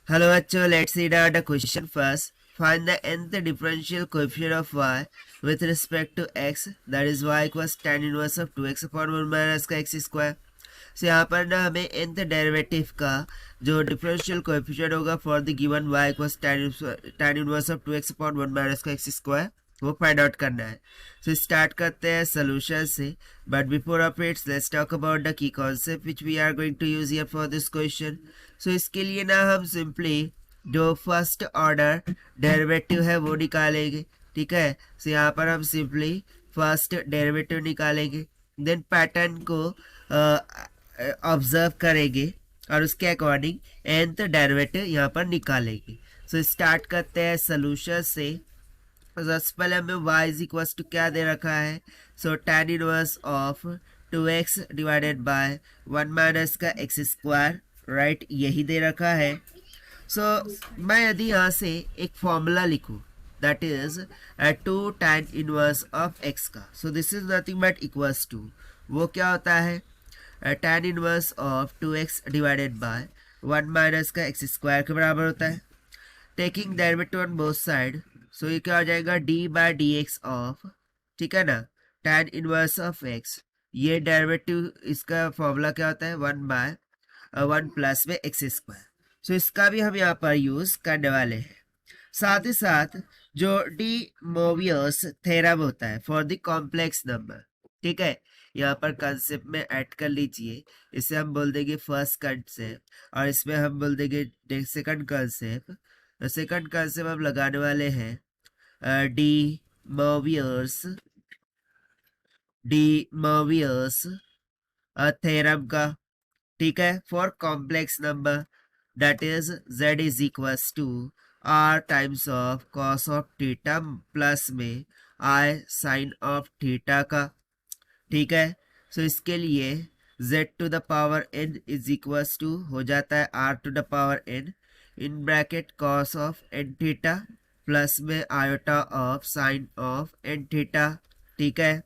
Hello bachcho, let's read out the question first. Find the nth differential coefficient of y with respect to x, that is y equals tan inverse of 2x upon 1 minus का x square. So यहाँ पर ना हमें nth derivative का जो differential coefficient होगा for the given y equals tan inverse of 2x upon 1 minus का x square वो फाइंड आउट करना है. सो स्टार्ट करते हैं सोल्यूशन से, but before of it's let's talk about the key concept which we are going to use here for this question. So इसके लिए ना हम सिंपली जो फर्स्ट ऑर्डर डेरिवेटिव है वो निकालेंगे. ठीक है, सो यहाँ पर हम सिंपली फर्स्ट डेरिवेटिव निकालेंगे, देन पैटर्न को ऑब्जर्व करेंगे और उसके अकॉर्डिंग nth डेरिवेटिव यहाँ पर निकालेंगे. सो स्टार्ट करते हैं सोल्यूशन से. सबसे पहले हमें y इज इक्वल टू क्या दे रखा है. सो tan inverse of 2x divided by 1 minus का x स्क्वायर, राइट, यही दे रखा है. सो मैं यदि यहाँ से एक फॉर्मूला लिखूँ that is 2 tan inverse of x का, so this is nothing but equals to, वो क्या होता है tan inverse of 2x divided by 1 minus का x स्क्वायर के बराबर होता है. Taking derivative on both side, so ये क्या हो जाएगा d by d x of, ठीक है ना, tan इनवर्स ऑफ x. ये डेरिवेटिव इसका फॉर्मूला क्या होता है 1 प्लस में x स्क्वायर. सो इसका भी हम यहाँ पर यूज करने वाले हैं. साथ ही साथ जो डी मोवियस थ्योरम होता है फॉर द कॉम्प्लेक्स नंबर, ठीक है, यहाँ पर कंसेप्ट में ऐड कर लीजिए. इसे हम बोल देंगे फर्स्ट कंसेप्ट और इसमें हम बोल देंगे सेकंड कंसेप्ट. सेकंड कंसेप्ट हम लगाने वाले हैं डी मोवियस थ्योरम का, ठीक है, for complex number that is z is equals to r times of cos of theta plus में i साइन ऑफ थीटा का. ठीक है, सो इसके लिए z to the power n is equals to हो जाता है r to the power n in bracket cos of n theta plus में iota of sine of n theta. ठीक है,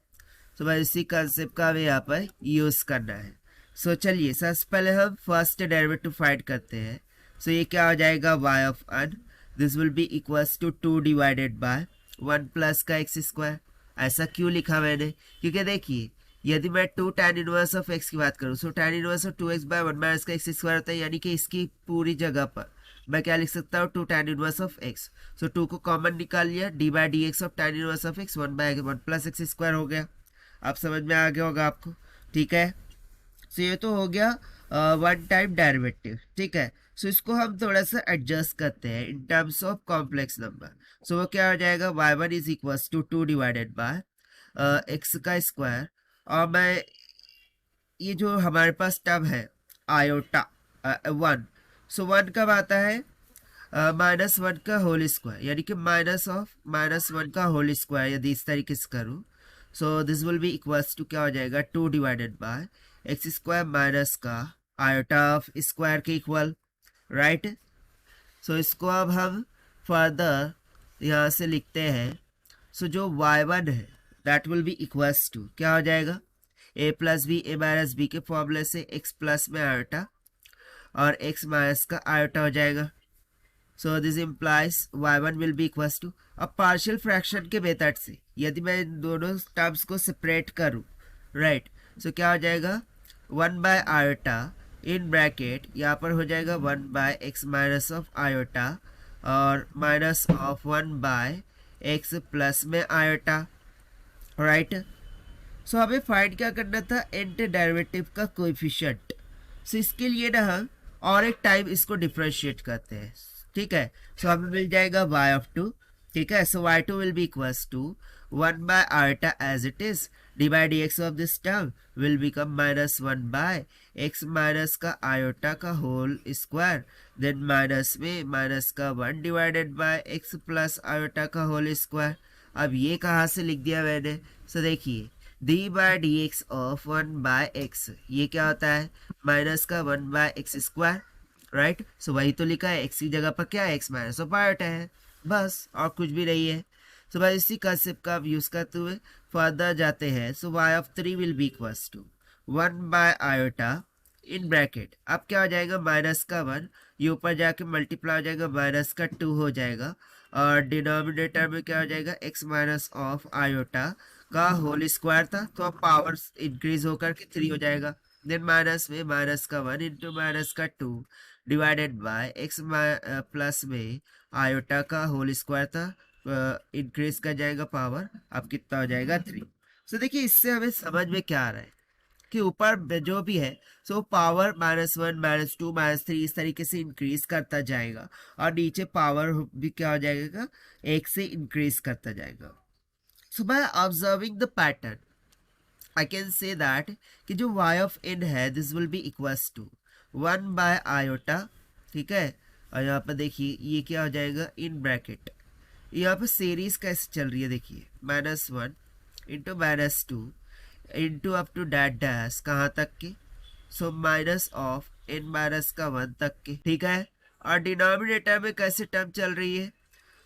सो बस इसी कंसेप्ट का हमें यहाँ पर यूज करना है. सो चलिए सबसे पहले हम फर्स्ट डेरिवेटिव फाइंड करते हैं. सो ये क्या हो जाएगा y of n, this will be equals to 2 divided by 1 plus का x स्क्वायर. ऐसा क्यों लिखा मैंने, क्योंकि देखिए यदि मैं 2 tan इनवर्स ऑफ x की बात करूँ, so tan inverse of 2x by 1 minus का x स्क्वायर होता है, यानी कि इसकी पूरी जगह पर मैं क्या लिख सकता हूँ 2 tan inverse of x. So 2 को कॉमन निकाल लिया, d by d x of tan inverse of x 1 by 1 plus x square हो गया. आप समझ में आ गया होगा आपको. ठीक है, सो ये तो हो गया वन टाइम डेरिवेटिव. ठीक है, सो इसको हम थोड़ा सा एडजस्ट करते हैं in terms of complex number. So वो क्या हो जाएगा y1 is equals to 2 divided by x का स्क्वायर, और मैं ये जो हमारे पास टर्म है आयोटा 1, सो 1 कब आता है -1 का होल स्क्वायर, यानी कि -1 का होल स्क्वायर यदि इस तरीके से करूँ, so this will be equals to क्या हो जाएगा 2 divided by x square minus का आयोटा ऑफ स्क्वायर के इक्वल, राइट. सो इसको अब हम फर्दर यहाँ से लिखते हैं. सो जो y1 है that will be equals to क्या हो जाएगा a plus b a minus b के फॉर्मूले से x प्लस में आयोटा और x माइनस का आयोटा हो जाएगा. So this implies y1 will be equals to, अब पार्शियल फ्रैक्शन के मेथड से यदि मैं इन दोनों टर्म्स को सेपरेट करूँ, राइट, सो क्या हो जाएगा 1 बाय आयोटा इन ब्रैकेट, यहाँ पर हो जाएगा 1 by x minus of iota और minus of 1 by x plus में आयोटा, राइट. सो हमें फाइंड क्या करना था nth डेरिवेटिव का कोएफिशिएंट. सो इसके लिए ना हम और एक टाइम इसको डिफरेंशिएट करते हैं. ठीक है, सो हमें मिल जाएगा y ऑफ 2. ठीक है, so y2 will be equals to 1 by iota as it is, d by d x of this term will become -1 by x minus का आयोटा का होल स्क्वायर, देन माइनस में माइनस का 1 divided by x plus iota का whole square. अब ये कहाँ से लिख दिया मैंने, सो देखिए d by d x of 1 by x, ये क्या होता है माइनस का 1 बाय एक्स स्क्वायर, राइट. सो वही तो लिखा है, एक्स की जगह पर क्या है एक्स माइनस ऑफ आयोटा है, बस और कुछ भी नहीं है. सो भाई इसी कंसेप्ट का आप यूज करते हुए फर्दर जाते हैं. So y of 3 will be equals to 1 by iota in bracket अब क्या हो जाएगा माइनस का 1, ये ऊपर जाके मल्टीप्लाई हो जाएगा माइनस का 2 हो जाएगा, और डिनोमिनेटर में क्या हो जाएगा x माइनस ऑफ आयोटा का होल स्क्वायर था, तो अब पावर इंक्रीज होकर के 3 हो जाएगा। देन माइनस में माइनस का 1 इंटू माइनस का 2 डिवाइडेड बाय x प्लस में आयोटा का होल स्क्वायर था, इंक्रीज कर जाएगा पावर, अब कितना हो जाएगा 3। सो देखिए इससे हमें समझ में क्या आ रहा है कि ऊपर जो भी है सो पावर -1 -2 -3 इस तरीके से इंक्रीज करता जाएगा, और नीचे पावर भी क्या हो जाएगा 1 से इंक्रीज करता जाएगा। So by observing the pattern I can say that कि जो y ऑफ n है this will be equals to 1 by iota, ठीक है। और यहाँ पर देखिए ये क्या हो जाएगा इन ब्रैकेट, यहाँ पर सीरीज कैसे चल रही है देखिए -1 into -2 into up to that dash कहाँ तक के, so minus of n minus का 1 तक के, ठीक है। और डिनोमिनेटर में कैसे टर्म चल रही है,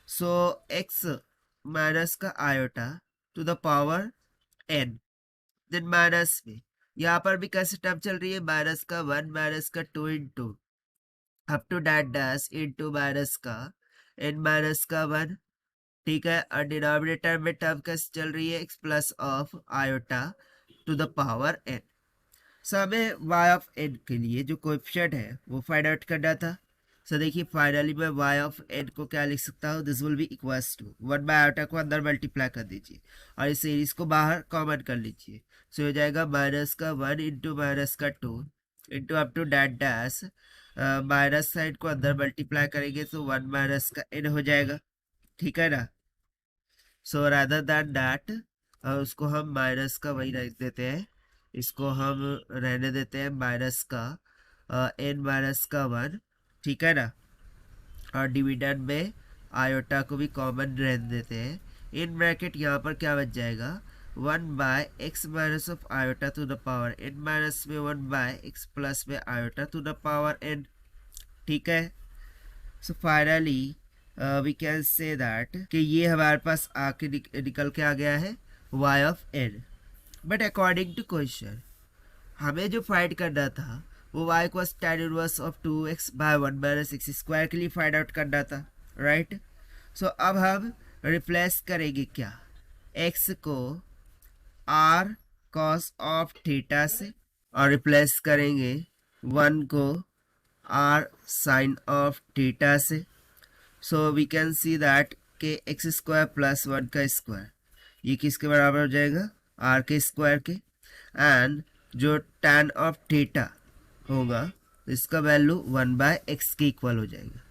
सो x माइनस का iota to the power n, then minus में यहाँ पर भी कैसे टर्म चल रही है माइनस का 1 माइनस का 2 into up to that dash into minus का n माइनस का 1, ठीक है। और डिनोमिनेटर में टर्म कैसे चल रही है x plus of iota to the power n। So हमें y ऑफ n के लिए जो कोएफिशिएंट है वो फाइंड आउट करना था। सो देखिए फाइनली मैं y ऑफ n को क्या लिख सकता हूँ, this will be equals to 1 by iota को अंदर मल्टीप्लाई कर दीजिए और इस सीरीज को बाहर कॉमन कर लीजिए, सो हो जाएगा माइनस का 1 इंटू माइनस का 2 into up to that dash, minus side को अंदर मल्टीप्लाई करेंगे तो 1 माइनस का n हो जाएगा, ठीक है ना। सो रादर दैन दैट उसको हम माइनस का वही रख देते हैं, इसको हम रहने देते हैं माइनस का n माइनस का 1, ठीक है ना। और डिविडेंड में आयोटा को भी कॉमन रहने देते हैं। इन ब्रैकेट यहाँ पर क्या बच जाएगा 1 by x minus of iota to the power n minus में 1 बाय एक्स प्लस में iota to the power n, ठीक है। So finally we can say that कि ये हमारे पास आके निकल के आ गया है y of n। But according to question हमें जो फाइंड करना था वो y को tan inverse of 2x by 1 minus x square के लिए फाइंड आउट करना था, राइट। सो अब हम रिप्लेस करेंगे क्या, x को r cos ऑफ थीटा से, और रिप्लेस करेंगे 1 को r sin ऑफ थीटा से। So we can see that के एक्स स्क्वायर प्लस 1 का स्क्वायर ये किसके बराबर हो जाएगा r के स्क्वायर के, एंड जो tan ऑफ थीटा होगा इसका वैल्यू 1 बाय एक्स के इक्वल हो जाएगा।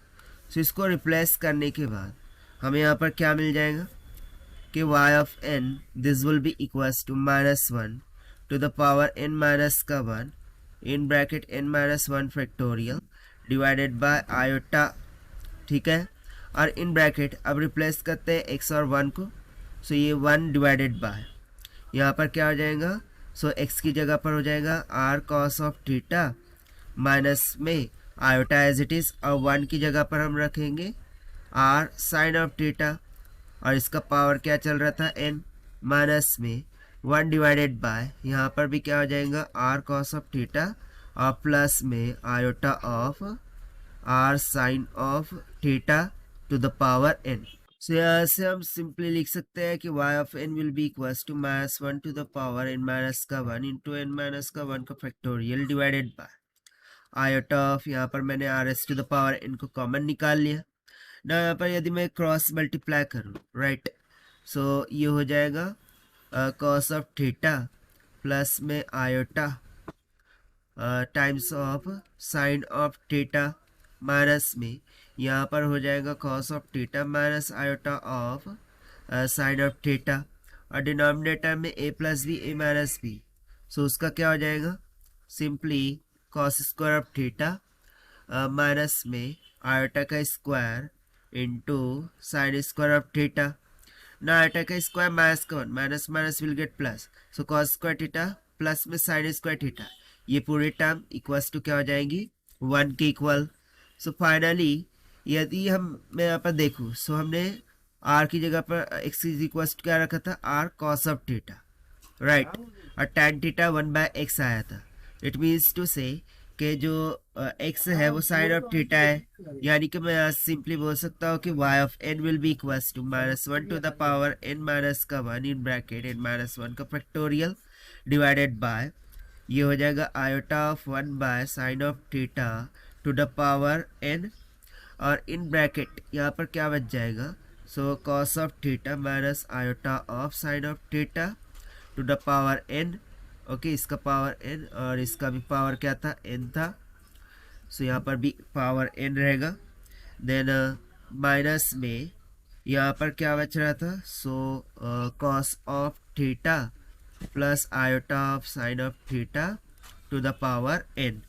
सो इसको रिप्लेस करने के बाद हमें यहाँ पर क्या मिल जाएगा कि y of n this will be equals to -1 to the power n minus का 1 in bracket n minus 1 factorial divided by iota, ठीक है। और इन ब्रैकेट अब रिप्लेस करते हैं x और 1 को, सो ये 1 डिवाइडेड बाय यहाँ पर क्या हो जाएगा, सो x की जगह पर हो जाएगा r cos of theta minus में आयोटा एज इट इज, और 1 की जगह पर हम रखेंगे r sin ऑफ थीटा, और इसका पावर क्या चल रहा था n माइनस में 1 डिवाइडेड बाय यहाँ पर भी क्या हो जाएगा r cos ऑफ थीटा और प्लस में iota of r sin of theta to the power n। So यहाँ से हम सिंपली लिख सकते हैं कि y of n will be equals to -1 to the power n minus का 1 इंटू n माइनस का 1 का factorial divided by iota of, यहाँ पर मैंने r s to the power n को कॉमन निकाल लिया ना। यहाँ पर यदि मैं क्रॉस मल्टीप्लाई करूँ, राइट, सो ये हो जाएगा cos ऑफ थीटा प्लस में iota times of sine of theta minus में यहाँ पर हो जाएगा cos of theta minus iota of sine of theta, और डिनोमिनेटर में a plus B a minus B, so उसका क्या हो जाएगा simply cos square of theta minus में आयोटा का square into sine square of theta. ना आयोटा का स्क्वायर माइनस का 1 minus minus will get plus, so cos square theta plus में साइन स्क्वायर थीटा, ये पूरी टर्म इक्वल्स टू क्या हो जाएगी 1 के इक्वल। सो फाइनली यदि मैं यहाँ पर देखूँ, सो हमने r की जगह पर x इज इक्वल्स टू क्या रखा था r cos of theta, right, और tan थीटा 1 बाय एक्स आया था। इट मीन्स टू से कि जो x है वो साइन ऑफ थीटा है, यानी कि मैं सिंपली बोल सकता हूँ कि y of n will be equals to -1 to the power n minus का 1 इन ब्रैकेट n-1 का फैक्टोरियल डिवाइडेड बाय, ये हो जाएगा iota of 1 by sine of theta to the power n, और इन ब्रैकेट यहाँ पर क्या बच जाएगा, so cos of theta minus iota of sine of theta to the power n। Okay, इसका पावर n और इसका भी पावर क्या था, n था, सो यहाँ पर भी पावर n रहेगा। देन माइनस में यहाँ पर क्या बच रहा था, so cos of theta plus iota of sine of theta to the power n।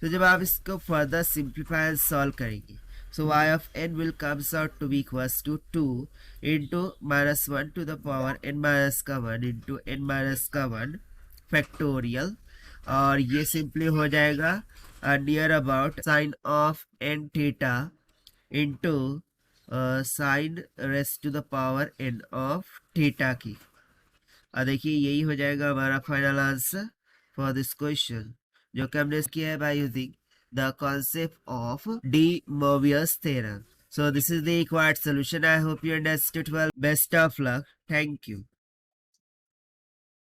तो जब आप इसको फर्दर सिंप्लीफाई एंड सॉल्व करेंगे, so y of n will comes out to be equals to 2 into -1 to the power n minus का 1 into n minus का 1 factorial, और ये simply हो जाएगा near about sine of n theta into sine rest to the power n of theta की। और देखिए यही हो जाएगा हमारा final answer for this question, जो कि हमने किया है by using the concept of De Moivre's theorem. So this is the required solution. I hope you understood well. Best of luck. Thank you.